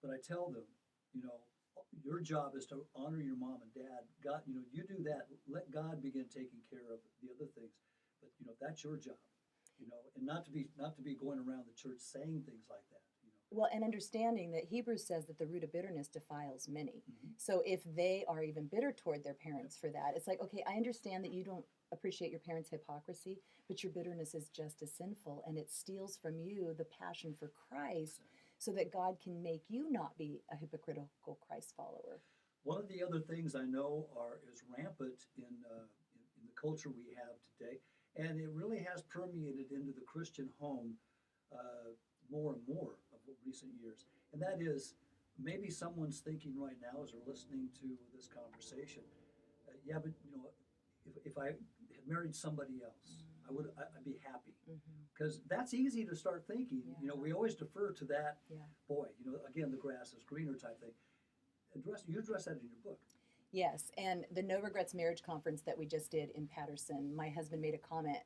but I tell them, you know, your job is to honor your mom and dad. God, you know, you do that. Let God begin taking care of the other things. But you know, that's your job. You know, and not to be going around the church saying things like that. You know. Well, and understanding that Hebrews says that the root of bitterness defiles many. So if they are even bitter toward their parents for that, it's like, okay, I understand that you don't appreciate your parents' hypocrisy, but your bitterness is just as sinful, and it steals from you the passion for Christ so that God can make you not be a hypocritical Christ follower. One of the other things I know is rampant in the culture we have today, and it really has permeated into the Christian home more and more of recent years. And that is, maybe someone's thinking right now as they're listening to this conversation, yeah, but you know, if I had married somebody else, I'd be happy. Because that's easy to start thinking. Yeah. You know, we always defer to that. Yeah. Boy, you know, again, the grass is greener type thing. You address that in your book. Yes, and the No Regrets Marriage Conference that we just did in Patterson, my husband made a comment,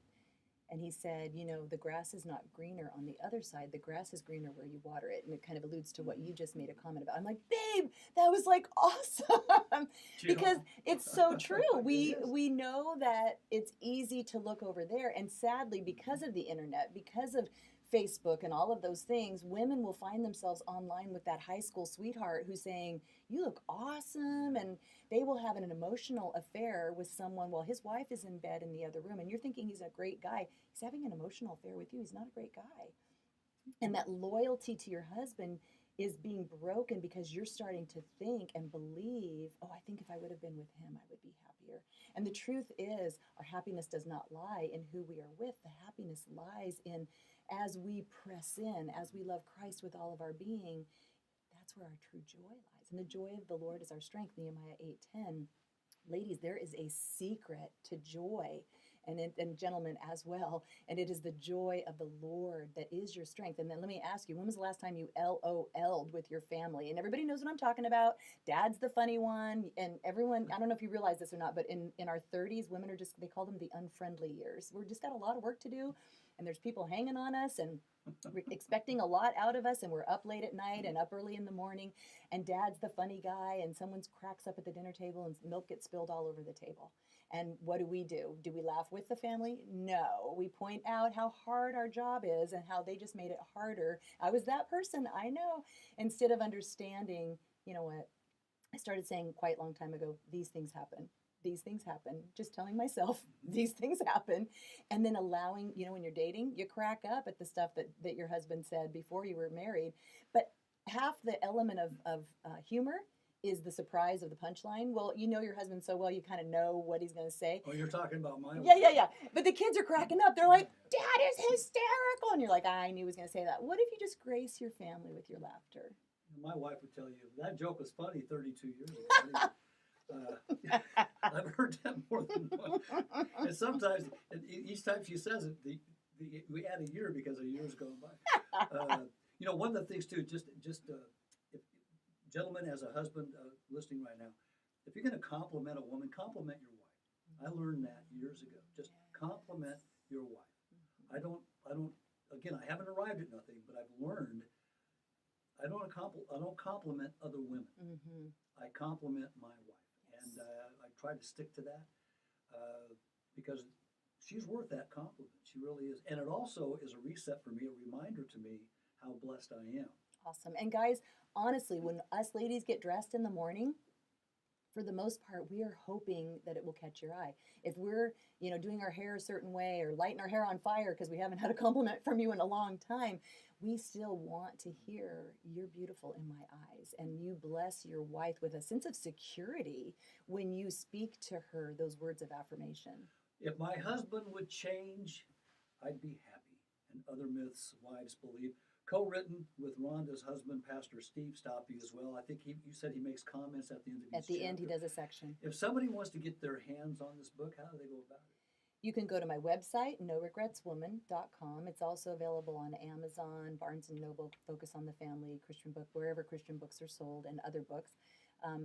and he said, you know, the grass is not greener on the other side. The grass is greener where you water it. And it kind of alludes to what you just made a comment about. I'm like, babe, that was like awesome. Because it's so true. We know that it's easy to look over there. And sadly, because of the internet, because of Facebook and all of those things, women will find themselves online with that high school sweetheart who's saying, you look awesome. And they will have an emotional affair with someone while his wife is in bed in the other room. And you're thinking he's a great guy. He's having an emotional affair with you. He's not a great guy. And that loyalty to your husband is being broken because you're starting to think and believe, oh, I think if I would have been with him, I would be happier. And the truth is, our happiness does not lie in who we are with. The happiness lies in as we press in, as we love Christ with all of our being, that's where our true joy lies. And the joy of the Lord is our strength, Nehemiah 8:10. Ladies, there is a secret to joy, and gentlemen as well, and it is the joy of the Lord that is your strength. And then let me ask you, when was the last time you LOL'd with your family? And everybody knows what I'm talking about. Dad's the funny one, and everyone, I don't know if you realize this or not, but in our 30s, women are just, they call them the unfriendly years. We're just got a lot of work to do, and there's people hanging on us, and we're expecting a lot out of us, and we're up late at night and up early in the morning, and dad's the funny guy, and someone cracks up at the dinner table and milk gets spilled all over the table. And what do? Do we laugh with the family? No. We point out how hard our job is and how they just made it harder. I was that person, I know. Instead of understanding, you know what, I started saying quite a long time ago, these things happen. These things happen. Just telling myself these things happen. And then allowing, you know, when you're dating, you crack up at the stuff that your husband said before you were married. But half the element of humor is the surprise of the punchline. Well, you know your husband so well, you kind of know what he's going to say. Oh, you're talking about my Yeah. But the kids are cracking up. They're like, Dad is hysterical. And you're like, I knew he was going to say that. What if you just grace your family with your laughter? My wife would tell you, that joke was funny 32 years ago. I've heard that more than once. And sometimes, each time she says it, we add a year because a year's gone by. You know, one of the things too, just if, gentlemen, as a husband listening right now, if you're going to compliment a woman, compliment your wife. I learned that years ago. Just compliment your wife. I don't. Again, I haven't arrived at nothing, but I've learned. I don't compliment other women. I compliment my wife, and I try to stick to that because she's worth that compliment. She really is, and it also is a reset for me, a reminder to me how blessed I am. Awesome. And guys, honestly, when us ladies get dressed in the morning, for the most part, we are hoping that it will catch your eye. If we're, you know, doing our hair a certain way or lighting our hair on fire because we haven't had a compliment from you in a long time, we still want to hear, you're beautiful in my eyes. And you bless your wife with a sense of security when you speak to her those words of affirmation. If my husband would change, I'd be happy. And other myths wives believe. Co-written with Rhonda's husband, Pastor Steve Stoppe, as well. I think you said he makes comments at the end of each chapter. At the end, he chapter. does a section. If somebody wants to get their hands on this book, how do they go about it? You can go to my website, noregretswoman.com. It's also available on Amazon, Barnes & Noble, Focus on the Family, Christian Book, wherever Christian books are sold, and other books.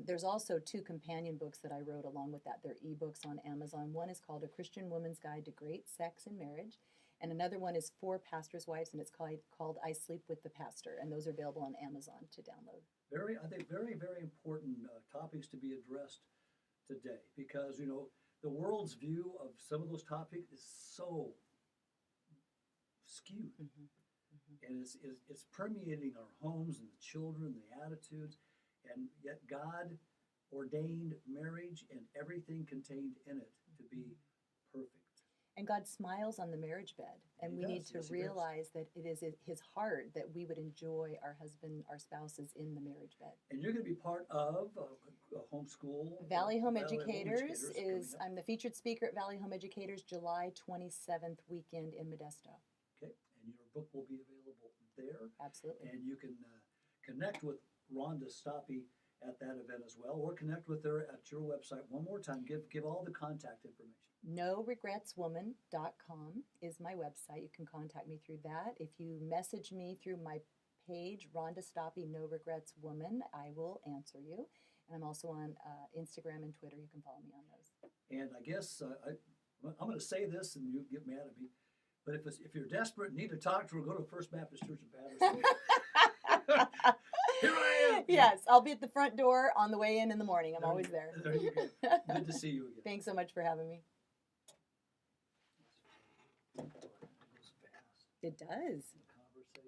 There's also 2 companion books that I wrote along with that. They're ebooks on Amazon. One is called A Christian Woman's Guide to Great Sex and Marriage, And another one is for pastors' wives, and it's called I Sleep with the Pastor, and those are available on Amazon to download. I think very, very important topics to be addressed today, because, you know, the world's view of some of those topics is so skewed. And it's permeating our homes and the children, the attitudes, and yet God ordained marriage and everything contained in it to be perfect. And God smiles on the marriage bed, and we need to realize that it is His heart that we would enjoy our spouses in the marriage bed. And you're going to be part of a homeschool. Valley Home Educators is, I'm the featured speaker at Valley Home Educators, July 27th weekend in Modesto. Okay, and your book will be available there. Absolutely. And you can connect with Rhonda Stoppe at that event as well, or connect with her at your website. One more time, give all the contact information. NoRegretsWoman.com is my website. You can contact me through that. If you message me through my page, Rhonda Stoppe, No Regrets Woman, I will answer you. And I'm also on Instagram and Twitter. You can follow me on those. And I guess I'm going to say this, and you get mad at me, but if you're desperate and need to talk to her, go to First Baptist Church in Patterson. Here I am. Yes, I'll be at the front door on the way in the morning. I'm always there. There you go. Good to see you again. Thanks so much for having me. It does.